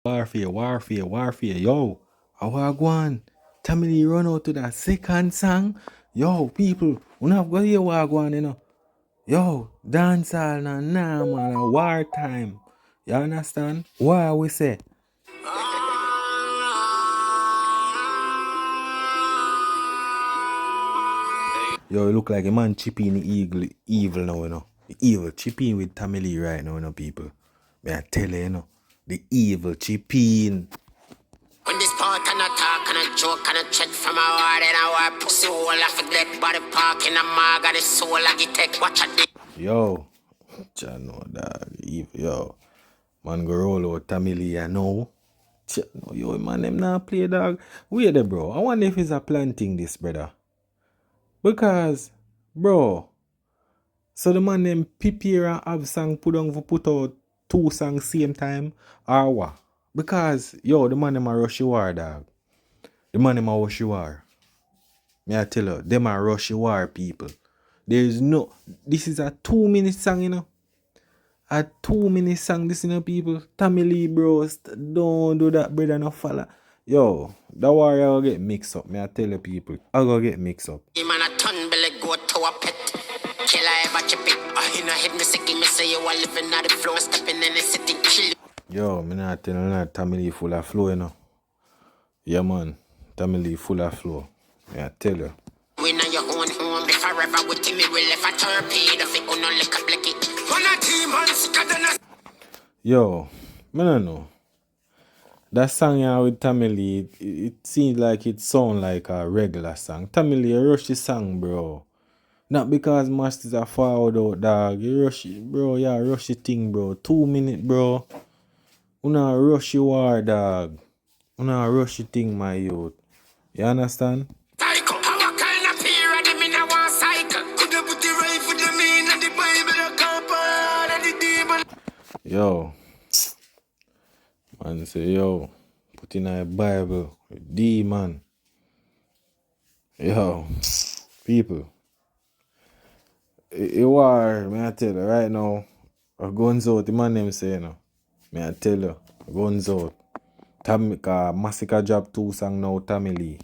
Warfare. Yo, how I go on? Tamili run out to that second song. Yo, people, we not go hear what I go on, you know. Yo, dancehall nah, man, a war time. You understand? Why we say? Yo, it look like a man chipping the evil now, you know. The evil chipping with Tamili right now, you know, people. May I tell you, you know. The evil chipping. When this part and a talk and a joke and a check from a war, then I war pussy hole I forget body park in a mag and the soul I get take watch a day. Yo, Chano dog, yo. Man go roll out Tamili, you know. Chano, yo, man, them not play dog. Wait there, bro. I wonder if it's a planting this, brother. Because, bro, so the man them prepare and have song put on for put out 2 songs same time or what? Because, yo, the man them a rush war, dog. The man them a rush war. May I tell you, them a rush war, people. There's no, this is a 2-minute song, you know. A 2-minute song, this, you know, people. Tamili, bro, don't do that, brother, no fella. Yo, that war I go get mixed up. May I tell you, people, I go get mixed up. Man a ton belly go to a pet. Kill I ever chip it. In a head Masicka, me say you are living on the floor, stepping in the city, chill. Yo, me not tell you that Tamili full of flow, you know. Yeah, man. Tamili full of flow. Yeah, I tell you. We know your own home, be forever with me, we left a torpedo, if it uno lick a blicky. One a team, Masicka, then a... Yo, me don't know. That song here with Tamili, it seems like it sound like a regular song. Tamili, you rush the song, bro. Not because Masters are forward out, dog. You rush it, bro. Yeah, rush the thing, bro. 2 minutes, bro. Una rush your war, dog. Una rush the thing, my youth. You understand? Psycho, how kind of period them in a one cycle? Could have put the rifle them in and the Bible a couple and the demon. Yo. Man say, yo, put in a Bible, demon. Yo, people. It war, may I tell you, right now, a guns out, the man them say, you know. May I tell you, guns out. Masicka drop 2 songs now, Tamili.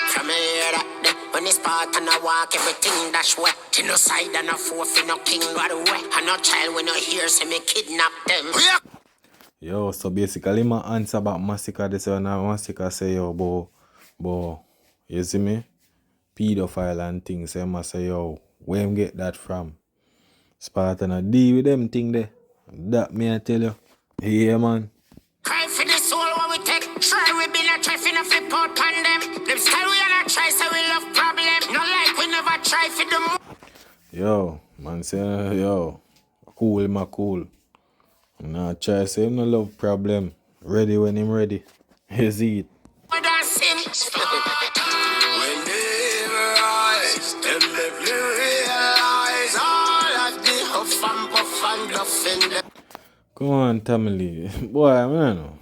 From here that day, when it's Sparta and I walk, everything dash wet. To no side and a fourth in no king, by the way. And no child when no hear, say me kidnap them. Yo, so basically my answer about Masicka, this one, Masicka say, yo, bo, you see me? Pedophile and things, so I say, yo, where him get that from? Sparta and deal with them thing there. That me I tell you. Yeah, man. Cry for the soul when we take. Try we be not try finna flip out on them. Them style we not try, so we love problem. Not like we never try for them. Yo, man say, yo, cool, ma cool. Nah, try say him no love problem. Ready when him ready. You see it. Come on, Tamili. Boy, I don't know.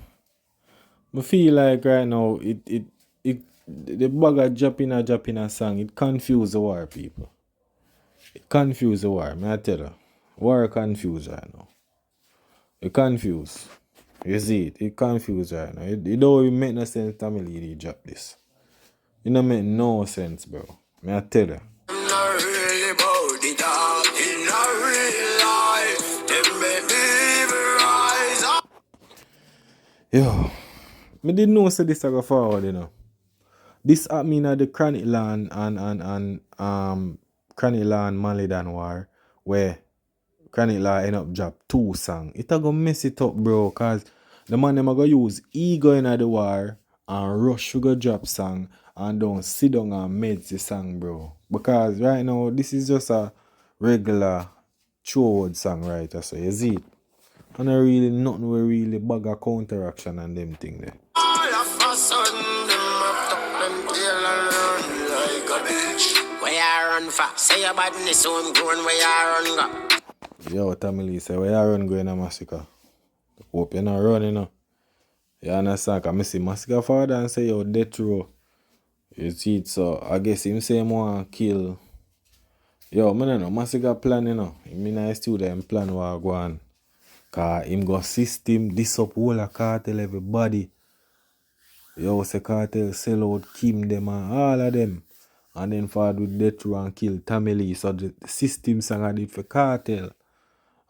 I feel like right now, the bugger dropping a song, it confuse the war, people. It confuse the war, may I tell you. War confused right now. It confused. You see it? It confused right now. It don't even make no sense, Tamili, they drop this. It don't make no sense, bro. May I tell you. I'm not really about it, dog. In a real life, them make me rise up. Yo, I didn't know so this I go forward, you know. This happened at the Chronic Land and Chronic Land Malidan War, where Chronic Land end up drop 2 songs. It a go mess it up, bro, cause the man them a go use ego in the war and rush to go drop song and don't sit down and meds the song, bro. Because right now this is just a regular throwword song, right? So you see it. And I really nothing we really bag a counteraction and them thing there. All of a sudden, them up them tail and run like a bitch. Where you run for? Say your badness homegrown, where you run go? Yo, Tamili say, where you run going to Masicka? Hope you're not running, you. You understand? Because I see Masicka father and say, yo, death row. You see it, so I guess him say more kill. Yo, I don't know, Masicka plan, you know. I mean, I still them plan what go on. Cause him go system, this up whole a cartel everybody. Yo, say cartel sell out Kim them and all of them. And then forward with Death Row and kill Tommy Lee. So the system song I did for cartel.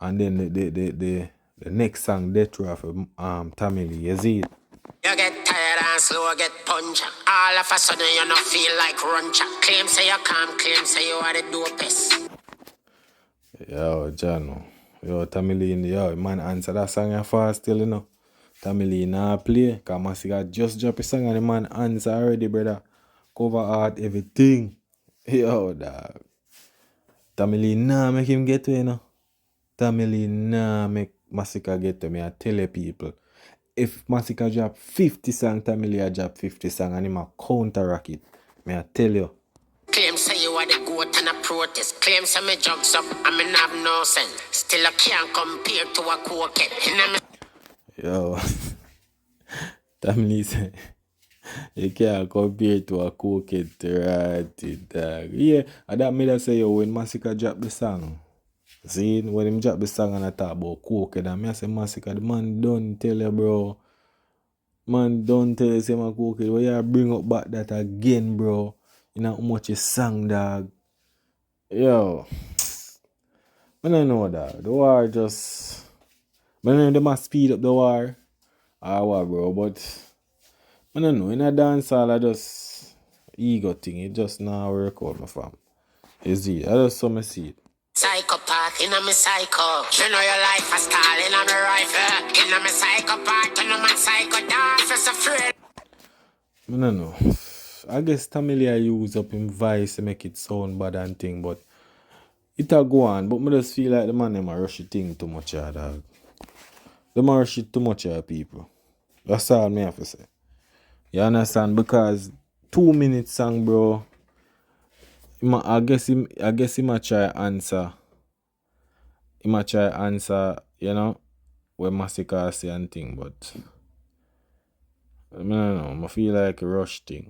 And then the next song Death Row for Tommy Lee. You see it? You get tired and slow, get punch. All of a sudden you not feel like runcha. Claim say you calm, claim say you are the dopest. Yo, Jano. Yo, Tommy Lee, yo, man answer that song you fast still, you know. Tommy Lee nah play. Cause Masicka just drop a song and the man answer already, brother. Cover art, everything. Yo, dog. Tommy Lee nah make him get to, you know. Tommy Lee nah make Masicka get to me. I tell you people. If Masicka drop 50 song, Tommy Lee drop 50 song and him a counteract it. Me I tell you. Claim say you are the goat and a protest. Claim say me jugs up and me have no sense. Still I can't compare to a coquette. Yo. Tommy Lee say you can't compare to a coquette, right, dog. Yeah, and that made us say, yo, when Masicka drop the song, see, when him drop the song and I talk about coquette, and I say, Masicka, the man don't tell you, bro. Man don't tell you, say, my coquette, why you bring up back that again, bro? You know how much you sang, dog. Yo, I don't know, dog. The war just, I don't know if they must speed up the war, or what, bro, but I don't know, in a dancehall, I just ego thing, it just not work out, my fam. You see, I just saw me see it. Psychopath, in a me psycho. You know your life a style in a me rifle. In a me psychopath, in a me psycho dance, just afraid. I don't know. I guess Tommy Lee use up him voice to make it sound bad and thing, but it'll go on. But I just feel like the man them a rush the thing too much, dog. Them a rush it too much, people. That's all me have to say. You understand? Because 2 minutes song, bro. I guess him a try answer. Him a try answer, you know, when Masicka say and thing, but I don't know. I feel like a rush thing.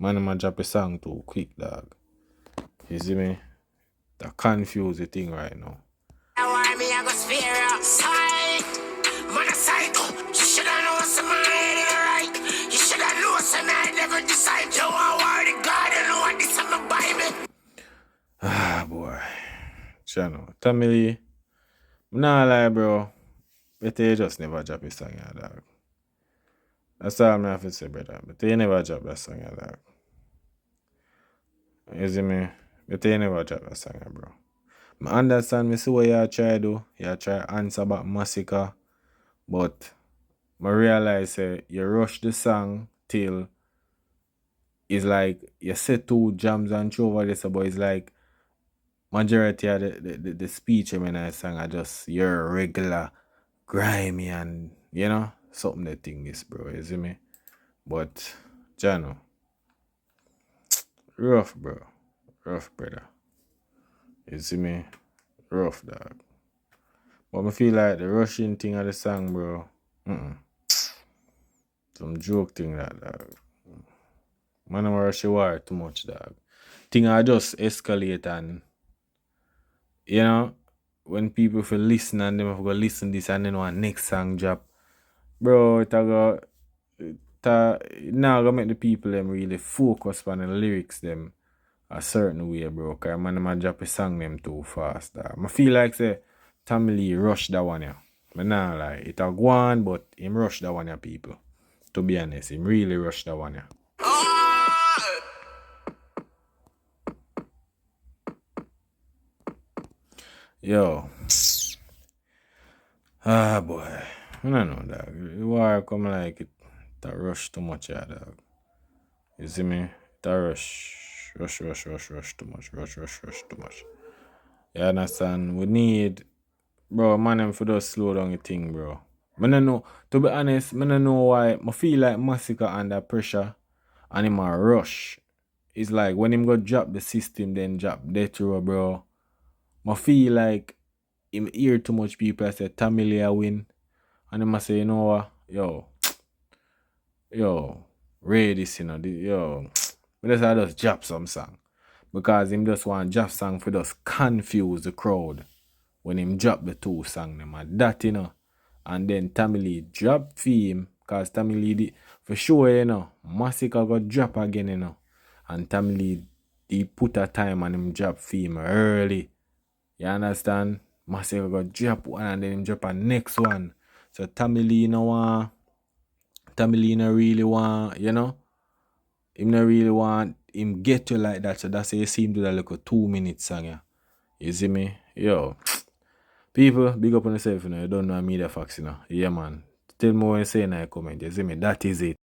Man, I'ma drop a song too quick, dog. You see me? That confuse the thing right now. Why me I go spare you? Sight, man a psycho. You shoulda know some man ain't right. You shoulda know some man never decide. You want war the God, you know what this is my Bible. Ah, boy. Channel. Tommy Lee, nah lie, bro. But you just never drop a song, yeah, dog. That's all I have to say, brother. But you never drop that song, yeah, dog. You see me? But you never drop that song, yeah, bro. I understand me see what you try do. You try answer about Masicka. But I realize you rush the song till it's like you say two jams and throw over this, but it's like majority of the speech when I sang are just your regular grimy and you know something that thing is, bro. You see me? But Jano, rough, bro. Rough, brother. You see me? Rough, dog. But I feel like the rushing thing of the song, bro. Some joke thing that, dog. Man, I'm rush the war too much, dog. Thing I just escalate and, you know, when people feel listen and them have go listen this and then one next song drop, bro, now gonna make the people them really focus on the lyrics them a certain way, bro. Cause man, them drop a song them too fast, dog. I feel like say Tommy Lee rush that one, yeah. But nah, like it a go on, but him rush that one, yeah, people. To be honest, him really rush that one, yeah. Yo. Ah, boy. I don't know, dog. The war come like it rush too much, yeah, dog. You see me? It rush too much. Rush too much. You understand? We need, bro, man, them for just slow down the thing, bro. I don't know, to be honest, I don't know why. I feel like Masicka under pressure and him a rush. It's like when him go drop the system, then drop Death Row, bro. I feel like him hear too much people say Tommy Lee a win. And him a say, you know what? Yo, read this, you know. But I just drop some song. Because him just want drop song for just confuse the crowd. when him drop the two song them and that, you know. And then Tommy Lee drop for him, cause Tommy Lee for sure, you know, Masicka got drop again, you know. And Tommy Lee he put a time and him drop for him early. You understand? Masicka got drop one and then him drop a next one. So Tommy Lee no really want, you know, him no really want him get you like that. So that's why you see him do that like a 2 minute song, yeah. You see me? Yo. People, big up on yourself, you know. You don't know media facts, you know. Yeah, man. Tell me what you say in the comment. You see me? That is it.